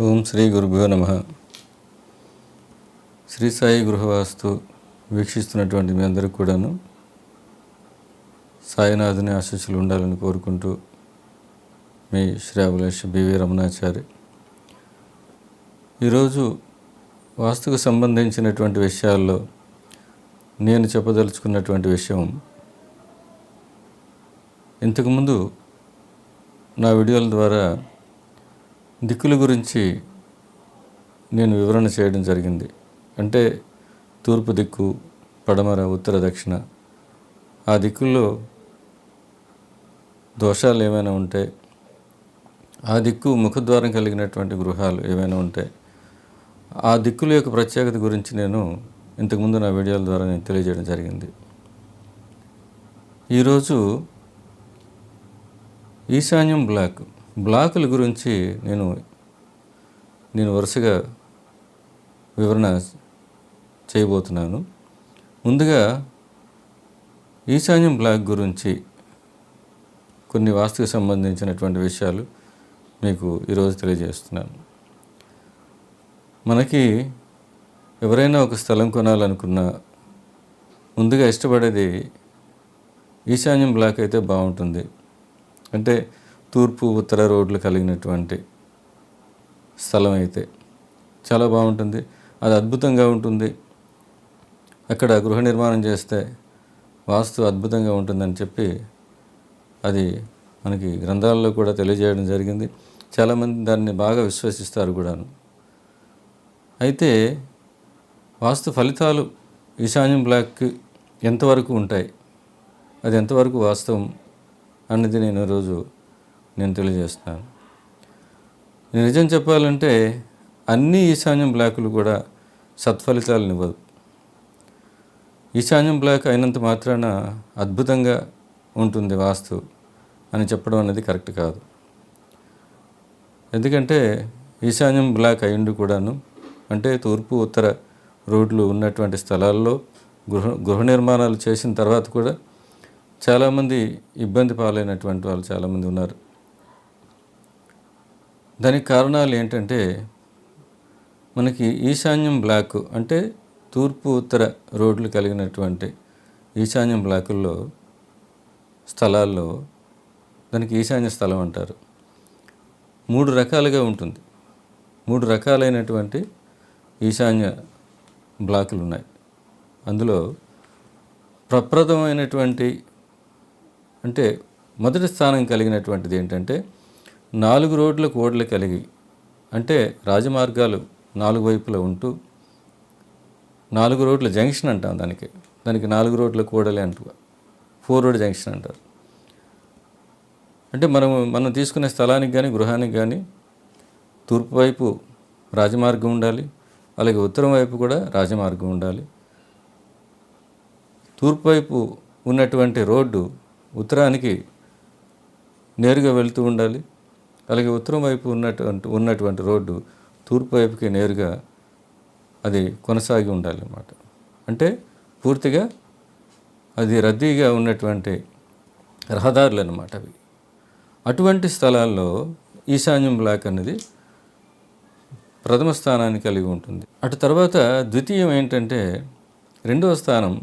ఓం శ్రీ గురుభ్యో నమః. శ్రీ సాయి గృహవాస్తు వీక్షిస్తున్నటువంటి మీ అందరికీ కూడాను సాయినాథుని ఆశీస్సులు ఉండాలని కోరుకుంటూ మీ శ్రావలేష్ B.V.Ramana Achary. ఈరోజు వాస్తుకు సంబంధించినటువంటి విషయాల్లో నేను చెప్పదలుచుకున్నటువంటి విషయం, ఇంతకుముందు నా వీడియోల ద్వారా దిక్కుల గురించి నేను వివరణ చేయడం జరిగింది. అంటే తూర్పు దిక్కు, పడమర, ఉత్తర, దక్షిణ, ఆ దిక్కుల్లో దోషాలు ఏమైనా ఉంటే, ఆ దిక్కు ముఖద్వారం కలిగినటువంటి గృహాలు ఏమైనా ఉంటే, ఆ దిక్కుల యొక్క ప్రత్యేకత గురించి నేను ఇంతకుముందు నా వీడియోల ద్వారా నేను తెలియజేయడం జరిగింది. ఈరోజు ఈశాన్యం బ్లాకుల గురించి నేను వరుసగా వివరణ చేయబోతున్నాను. ముందుగా ఈశాన్యం బ్లాక్ గురించి కొన్ని వాస్తుకు సంబంధించినటువంటి విషయాలు మీకు ఈరోజు తెలియజేస్తున్నాను. మనకి ఎవరైనా ఒక స్థలం కొనాలనుకున్నా ముందుగా ఇష్టపడేది ఈశాన్యం బ్లాక్ అయితే బాగుంటుంది. అంటే తూర్పు ఉత్తర రోడ్లు కలిగినటువంటి స్థలం అయితే చాలా బాగుంటుంది, అది అద్భుతంగా ఉంటుంది. అక్కడ గృహ నిర్మాణం చేస్తే వాస్తు అద్భుతంగా ఉంటుందని చెప్పి అది మనకి గ్రంథాల్లో కూడా తెలియజేయడం జరిగింది. చాలామంది దాన్ని బాగా విశ్వసిస్తారు కూడాను. అయితే వాస్తు ఫలితాలు ఈశాన్యం బ్లాక్కి ఎంతవరకు ఉంటాయి, అది ఎంతవరకు వాస్తవం అన్నది నేను తెలియజేస్తాను. నిజం చెప్పాలంటే అన్ని ఈశాన్యం బ్లాకులు కూడా సత్ఫలితాలను ఇవ్వదు. ఈశాన్యం బ్లాక్ అయినంత మాత్రాన అద్భుతంగా ఉంటుంది వాస్తు అని చెప్పడం అనేది కరెక్ట్ కాదు. ఎందుకంటే ఈశాన్యం బ్లాక్ అయ్యిండు కూడాను, అంటే తూర్పు ఉత్తర రోడ్లు ఉన్నటువంటి స్థలాల్లో గృహ నిర్మాణాలు చేసిన తర్వాత కూడా చాలామంది ఇబ్బంది పాలైనటువంటి వాళ్ళు చాలామంది ఉన్నారు. దానికి కారణాలు ఏంటంటే, మనకి ఈశాన్యం బ్లాక్ అంటే తూర్పు ఉత్తర రోడ్లు కలిగినటువంటి ఈశాన్యం బ్లాకుల్లో స్థలాల్లో దానికి ఈశాన్య స్థలం అంటారు. 3 రకాలుగా ఉంటుంది. 3 రకాలైనటువంటి ఈశాన్య బ్లాకులు ఉన్నాయి. అందులో ప్రప్రథమైనటువంటి అంటే మొదటి స్థానం కలిగినటువంటిది ఏంటంటే 4 రోడ్ల కూడలి కలిగి, అంటే రాజమార్గాలు 4 వైపులా ఉంటూ 4 రోడ్ల జంక్షన్ అంటాం దానికి 4 రోడ్ల కూడలి అంటూ 4 రోడ్ జంక్షన్ అంటారు. అంటే మనం తీసుకునే స్థలానికి కానీ గృహానికి కానీ తూర్పు వైపు రాజమార్గం ఉండాలి, అలాగే ఉత్తరం వైపు కూడా రాజమార్గం ఉండాలి. తూర్పు వైపు ఉన్నటువంటి రోడ్డు ఉత్తరానికి నేరుగా వెళ్తూ ఉండాలి, అలాగే ఉత్తరం వైపు ఉన్నటువంటి రోడ్డు తూర్పు వైపుకి నేరుగా అది కొనసాగి ఉండాలి అన్నమాట. అంటే పూర్తిగా అది రద్దీగా ఉన్నటువంటి రహదారులు అన్నమాట అవి. అటువంటి స్థలాల్లో ఈశాన్యం బ్లాక్ అనేది ప్రథమ స్థానాన్ని కలిగి ఉంటుంది. అటు తర్వాత ద్వితీయం ఏంటంటే, రెండవ స్థానం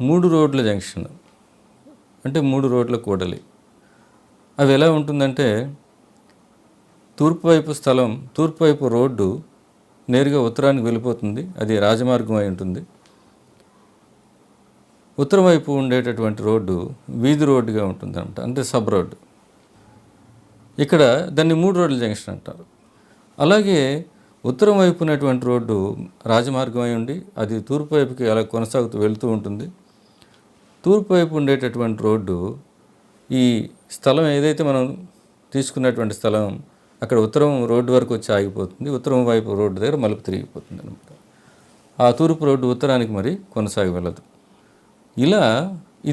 3 రోడ్ల జంక్షన్, అంటే 3 రోడ్ల కూడలి. అవి ఎలా ఉంటుందంటే, తూర్పు వైపు రోడ్డు నేరుగా ఉత్తరానికి వెళ్ళిపోతుంది, అది రాజమార్గం అయి ఉంటుంది. ఉత్తరం వైపు ఉండేటటువంటి రోడ్డు వీధి రోడ్డుగా ఉంటుంది అనమాట, అంటే సబ్ రోడ్డు. ఇక్కడ దాన్ని 3 రోడ్ల జంక్షన్ అంటారు. అలాగే ఉత్తరం వైపు ఉన్నటువంటి రోడ్డు రాజమార్గం అయి ఉండి అది తూర్పు వైపుకి అలా కొనసాగుతూ వెళ్తూ ఉంటుంది. తూర్పు వైపు ఉండేటటువంటి రోడ్డు, ఈ స్థలం ఏదైతే మనం తీసుకున్నటువంటి స్థలం అక్కడ ఉత్తరం రోడ్డు వరకు వచ్చి ఆగిపోతుంది, ఉత్తరం వైపు రోడ్డు దగ్గర మలుపు తిరిగిపోతుంది అనమాట. ఆ తూర్పు రోడ్డు ఉత్తరానికి మరి కొనసాగి వెళ్ళదు. ఇలా ఈ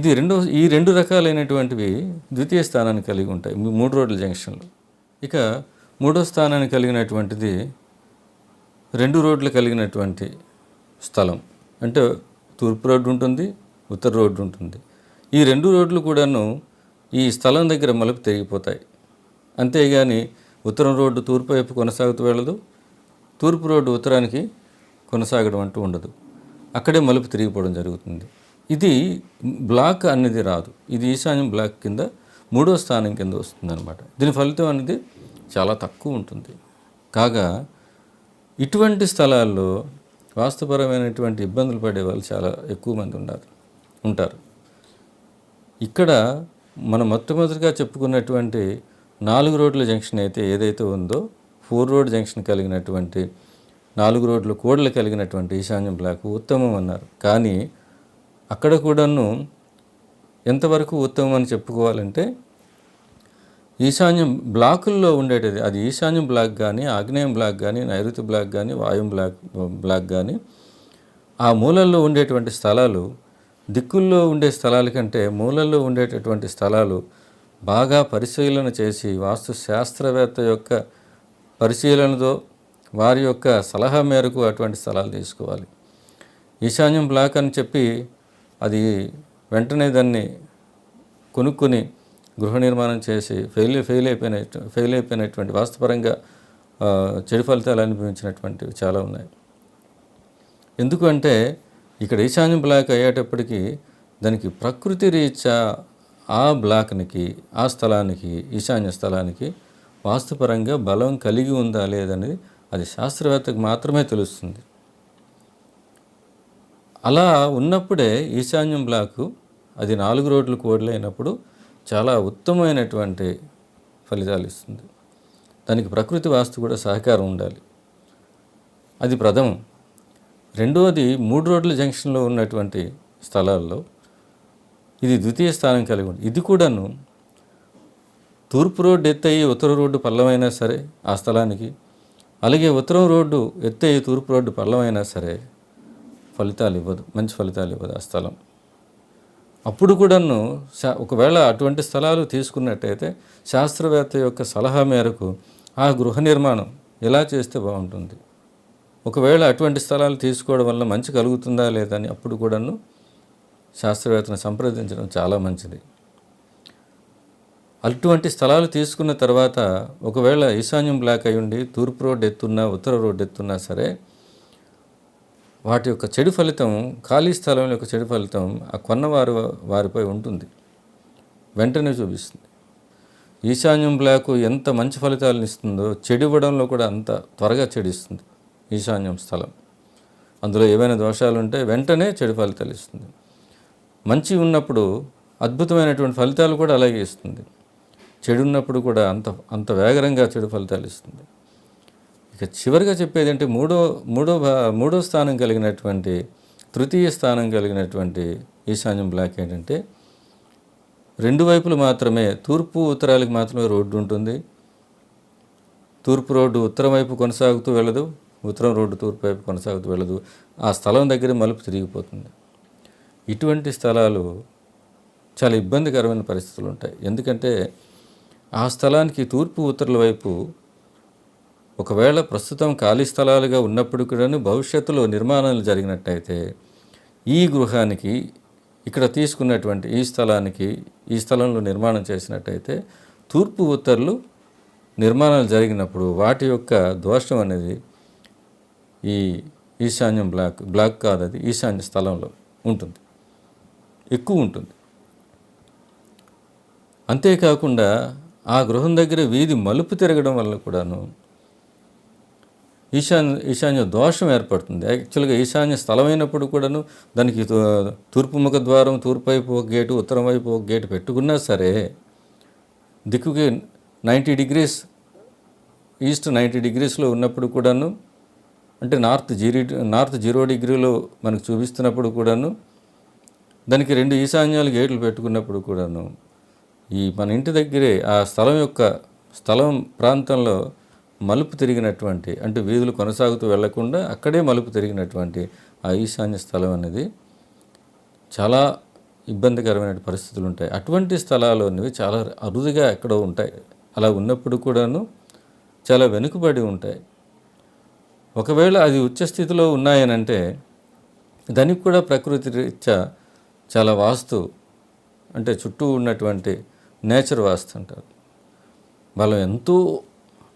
2 రకాలైనటువంటివి ద్వితీయ స్థానాన్ని కలిగి ఉంటాయి 3 రోడ్ల జంక్షన్లు. ఇక 3వ స్థానాన్ని కలిగినటువంటిది 2 రోడ్లు కలిగినటువంటి స్థలం, అంటే తూర్పు రోడ్డు ఉంటుంది, ఉత్తర రోడ్డు ఉంటుంది. ఈ 2 రోడ్లు కూడాను ఈ స్థలం దగ్గర మలుపు తిరిగిపోతాయి. అంతేగాని ఉత్తరం రోడ్డు తూర్పు వైపు కొనసాగుతూ వెళ్ళదు, తూర్పు రోడ్డు ఉత్తరానికి కొనసాగడం అంటూ ఉండదు. అక్కడే మలుపు తిరిగిపోవడం జరుగుతుంది. ఇది బ్లాక్ అనేది రాదు. ఇది ఈశాన్యం బ్లాక్ కింద 3వ స్థానం కింద వస్తుందన్నమాట. దీని ఫలితం అనేది చాలా తక్కువ ఉంటుంది. కాగా ఇటువంటి స్థలాల్లో వాస్తుపరమైనటువంటి ఇబ్బందులు పడే వాళ్ళు చాలా ఎక్కువ మంది ఉంటారు. ఇక్కడ మనం మొట్టమొదటిగా చెప్పుకున్నటువంటి 4 రోడ్ల జంక్షన్ అయితే ఏదైతే ఉందో 4 రోడ్ జంక్షన్ కలిగినటువంటి 4 రోడ్లు కూడలు కలిగినటువంటి ఈశాన్యం బ్లాక్ ఉత్తమం అన్నారు. కానీ అక్కడ కూడాను ఎంతవరకు ఉత్తమం అని చెప్పుకోవాలంటే ఈశాన్యం బ్లాకుల్లో ఉండేటిది, అది ఈశాన్యం బ్లాక్ కానీ, ఆగ్నేయం బ్లాక్ కానీ, నైరుతి బ్లాక్ కానీ, వాయుం బ్లాక్ కానీ, ఆ మూలల్లో ఉండేటువంటి స్థలాలు దిక్కుల్లో ఉండే స్థలాల కంటే మూలల్లో ఉండేటటువంటి స్థలాలు బాగా పరిశీలన చేసి వాస్తు శాస్త్రవేత్త యొక్క పరిశీలనతో వారి యొక్క సలహా మేరకు అటువంటి స్థలాలు తీసుకోవాలి. ఈశాన్యం బ్లాక్ అని చెప్పి అది వెంటనే దాన్ని కొనుక్కొని గృహ నిర్మాణం చేసి ఫెయిల్ అయిపోయినటువంటి వాస్తుపరంగా చెడు ఫలితాలు అనుభవించినటువంటివి చాలా ఉన్నాయి. ఎందుకంటే ఇక్కడ ఈశాన్యం బ్లాక్ అయ్యేటప్పటికీ దానికి ప్రకృతి రీత్యా ఆ బ్లాక్నికి, ఆ స్థలానికి, ఈశాన్య స్థలానికి వాస్తుపరంగా బలం కలిగి ఉందా లేదనేది అది శాస్త్రవేత్తకు మాత్రమే తెలుస్తుంది. అలా ఉన్నప్పుడే ఈశాన్యం బ్లాకు అది 4 రోడ్లు కూడలైనప్పుడు చాలా ఉత్తమమైనటువంటి ఫలితాలు ఇస్తుంది. దానికి ప్రకృతి వాస్తు కూడా సహకారం ఉండాలి. అది ప్రథమం. రెండవది 3 రోడ్ల జంక్షన్లో ఉన్నటువంటి స్థలాల్లో ఇది ద్వితీయ స్థానం కలిగి ఉంది. ఇది కూడాను తూర్పు రోడ్డు ఎత్తయి ఉత్తర రోడ్డు పల్లమైనా సరే ఆ స్థలానికి, అలాగే ఉత్తరం రోడ్డు ఎత్తయి తూర్పు రోడ్డు పల్లమైనా సరే ఫలితాలు ఇవ్వదు, మంచి ఫలితాలు ఇవ్వదు ఆ స్థలం. అప్పుడు కూడాను ఒకవేళ అటువంటి స్థలాలు తీసుకున్నట్టయితే శాస్త్రవేత్త యొక్క సలహా మేరకు ఆ గృహ నిర్మాణం ఎలా చేస్తే బాగుంటుంది, ఒకవేళ అటువంటి స్థలాలు తీసుకోవడం వల్ల మంచి కలుగుతుందా లేదని అప్పుడు కూడాను శాస్త్రవేత్తను సంప్రదించడం చాలా మంచిది. అటువంటి స్థలాలు తీసుకున్న తర్వాత ఒకవేళ ఈశాన్యం బ్లాక్ అయి ఉండి తూర్పు రోడ్డు ఎత్తున్నా ఉత్తర రోడ్డు ఎత్తున్నా సరే వాటి యొక్క చెడు ఫలితం, ఖాళీ స్థలం యొక్క చెడు ఫలితం ఆ వారిపై ఉంటుంది, వెంటనే చూపిస్తుంది. ఈశాన్యం బ్లాకు ఎంత మంచి ఫలితాలను ఇస్తుందో చెడివ్వడంలో కూడా అంత త్వరగా చెడిస్తుంది ఈశాన్యం స్థలం. అందులో ఏవైనా దోషాలు ఉంటే వెంటనే చెడు ఫలితాలు ఇస్తుంది. మంచి ఉన్నప్పుడు అద్భుతమైనటువంటి ఫలితాలు కూడా అలాగే ఇస్తుంది. చెడు ఉన్నప్పుడు కూడా అంత వేగంగా చెడు ఫలితాలు ఇస్తుంది. ఇక చివరిగా చెప్పేది అంటే మూడో స్థానం కలిగినటువంటి, తృతీయ స్థానం కలిగినటువంటి ఈశాన్యం బ్లాక్ ఏంటంటే 2 వైపులు మాత్రమే, తూర్పు ఉత్తరాలకు మాత్రమే రోడ్డు ఉంటుంది. తూర్పు రోడ్డు ఉత్తరం వైపు కొనసాగుతూ వెళ్ళదు, ఉత్తరం రోడ్డు తూర్పు వైపు కొనసాగుతూ వెళ్ళదు. ఆ స్థలం దగ్గర మలుపు తిరిగిపోతుంది. ఇటువంటి స్థలాలు చాలా ఇబ్బందికరమైన పరిస్థితులు ఉంటాయి. ఎందుకంటే ఆ స్థలానికి తూర్పు ఉత్తరాల వైపు ఒకవేళ ప్రస్తుతం ఖాళీ స్థలాలుగా ఉన్నప్పుడు కూడా భవిష్యత్తులో నిర్మాణాలు జరిగినట్టయితే ఈ గృహానికి ఇక్కడ తీసుకున్నటువంటి ఈ స్థలంలో నిర్మాణం చేసినట్టయితే తూర్పు ఉత్తరాలు నిర్మాణాలు జరిగినప్పుడు వాటి యొక్క దోషం అనేది ఈ ఈశాన్యం బ్లాక్ కాదు, అది ఈశాన్య స్థలంలో ఉంటుంది, ఎక్కువ ఉంటుంది. అంతేకాకుండా ఆ గృహం దగ్గర వీధి మలుపు తిరగడం వల్ల కూడాను ఈశాన్య దోషం ఏర్పడుతుంది. యాక్చువల్గా ఈశాన్య స్థలమైనప్పుడు కూడాను దానికి తూర్పు ముఖ ద్వారం, తూర్పు వైపు ఒక గేటు, ఉత్తరం వైపు ఒక గేటు పెట్టుకున్నా సరే దిక్కుకి 90 డిగ్రీస్ ఈస్ట్ 90 డిగ్రీస్లో ఉన్నప్పుడు కూడాను, అంటే నార్త్ 0 డిగ్రీలో మనకు చూపిస్తున్నప్పుడు కూడాను, దానికి 2 ఈశాన్యాలు గేట్లు పెట్టుకున్నప్పుడు కూడాను మన ఇంటి దగ్గరే ఆ స్థలం ప్రాంతంలో మలుపు తిరిగినటువంటి, అంటే వీధులు కొనసాగుతూ వెళ్లకుండా అక్కడే మలుపు తిరిగినటువంటి ఆ ఈశాన్య స్థలం అనేది చాలా ఇబ్బందికరమైన పరిస్థితులు ఉంటాయి. అటువంటి స్థలాలు అనేవి చాలా అరుదుగా ఎక్కడో ఉంటాయి. అలా ఉన్నప్పుడు కూడాను చాలా వెనుకబడి ఉంటాయి. ఒకవేళ అది ఉచ్చస్థితిలో ఉన్నాయనంటే దానికి కూడా ప్రకృతి రీత్యా చాలా వాస్తు, అంటే చుట్టూ ఉన్నటువంటి నేచర్ వాస్తు అంటారు, బలం ఎంతో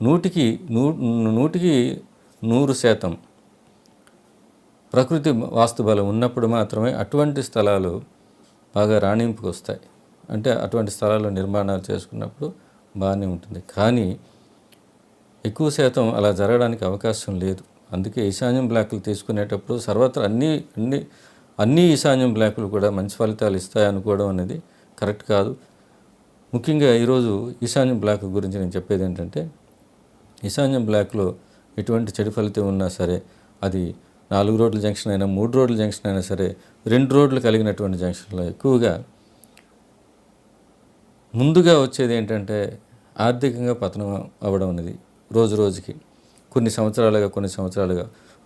100కి 100% ప్రకృతి వాస్తు బలం ఉన్నప్పుడు మాత్రమే అటువంటి స్థలాలు బాగా రాణింపుకు వస్తాయి. అంటే అటువంటి స్థలాల్లో నిర్మాణాలు చేసుకున్నప్పుడు బాగానే ఉంటుంది. కానీ ఎక్కువ శాతం అలా జరగడానికి అవకాశం లేదు. అందుకే ఈశాన్యం బ్లాకులు తీసుకునేటప్పుడు సర్వత్రా అన్ని ఈశాన్యం బ్లాకులు కూడా మంచి ఫలితాలు ఇస్తాయి అనుకోవడం అనేది కరెక్ట్ కాదు. ముఖ్యంగా ఈరోజు ఈశాన్యం బ్లాక్ గురించి నేను చెప్పేది ఏంటంటే, ఈశాన్యం బ్లాక్లో ఎటువంటి చెడు ఫలితం ఉన్నా సరే, అది 4 రోడ్ల జంక్షన్ అయినా 3 రోడ్ల జంక్షన్ అయినా సరే, 2 రోడ్లు కలిగినటువంటి జంక్షన్లో ఎక్కువగా ముందుగా వచ్చేది ఏంటంటే ఆర్థికంగా పతనం అవ్వడం అనేది రోజు రోజుకి కొన్ని సంవత్సరాలుగా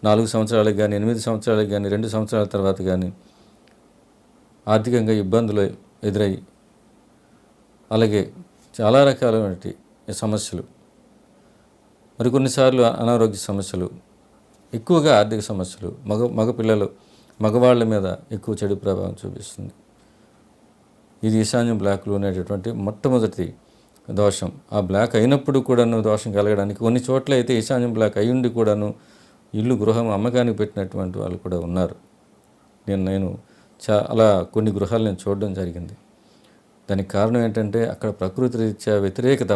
4 సంవత్సరాలకు కానీ 8 సంవత్సరాలకు కానీ 2 సంవత్సరాల తర్వాత కానీ ఆర్థికంగా ఇబ్బందులు ఎదురయ్యి, అలాగే చాలా రకాలైన సమస్యలు, మరి కొన్నిసార్లు అనారోగ్య సమస్యలు, ఎక్కువగా ఆర్థిక సమస్యలు, మగవాళ్ళ మీద ఎక్కువ చెడు ప్రభావం చూపిస్తుంది. ఇది ఈశాన్యం బ్లాక్లో ఉండేటటువంటి మొట్టమొదటి దోషం. ఆ బ్లాక్ అయినప్పుడు కూడాను దోషం కలగడానికి కొన్ని చోట్ల అయితే ఈశాన్యం బ్లాక్ అయ్యుండి కూడాను ఇల్లు గృహం అమ్మకానికి పెట్టినటువంటి వాళ్ళు కూడా ఉన్నారు. నేను చాలా కొన్ని గృహాలు నేను చూడడం జరిగింది. దానికి కారణం ఏంటంటే అక్కడ ప్రకృతి రీత్యా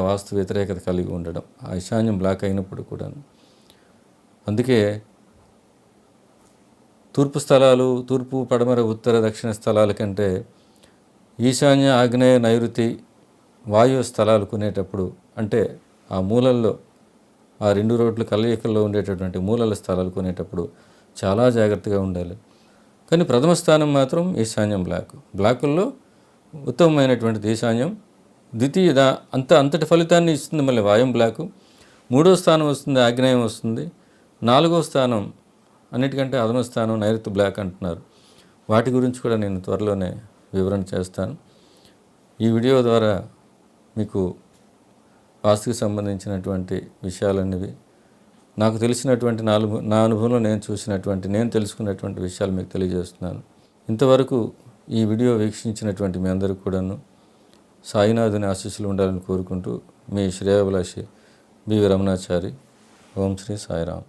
వాస్తు వ్యతిరేకత కలిగి ఉండడం, ఆ ఈశాన్యం బ్లాక్ అయినప్పుడు కూడాను. అందుకే తూర్పు స్థలాలు, తూర్పు, పడమర, ఉత్తర, దక్షిణ స్థలాల కంటే ఈశాన్య, ఆగ్నేయ, నైరుతి, వాయు స్థలాలు కొనేటప్పుడు, అంటే ఆ మూలల్లో ఆ 2 రోడ్లు కలయికల్లో ఉండేటటువంటి మూలల స్థలాలు కొనేటప్పుడు చాలా జాగ్రత్తగా ఉండాలి. కానీ ప్రథమ స్థానం మాత్రం ఈశాన్యం బ్లాకుల్లో ఉత్తమమైనటువంటిది ఈశాన్యం. ద్వితీయ అంతటి ఫలితాన్ని ఇస్తుంది మళ్ళీ వాయం బ్లాకు. 3వ స్థానం వస్తుంది ఆగ్నేయం వస్తుంది. 4వ స్థానం అన్నిటికంటే అదమ స్థానం నైరుతి బ్లాక్ అంటున్నారు. వాటి గురించి కూడా నేను త్వరలోనే వివరణ చేస్తాను. ఈ వీడియో ద్వారా మీకు వాస్తుకి సంబంధించినటువంటి విషయాలనేవి, నాకు తెలిసినటువంటి నా అనుభవంలో నేను తెలుసుకున్నటువంటి విషయాలు మీకు తెలియజేస్తున్నాను. ఇంతవరకు ఈ వీడియో వీక్షించినటువంటి మీ అందరూ కూడాను సాయినాథుని ఆశీస్సులు ఉండాలని కోరుకుంటూ, మీ శ్రేయోభిలాషి B.V.Ramana Achary. ఓం శ్రీ సాయిరామ్.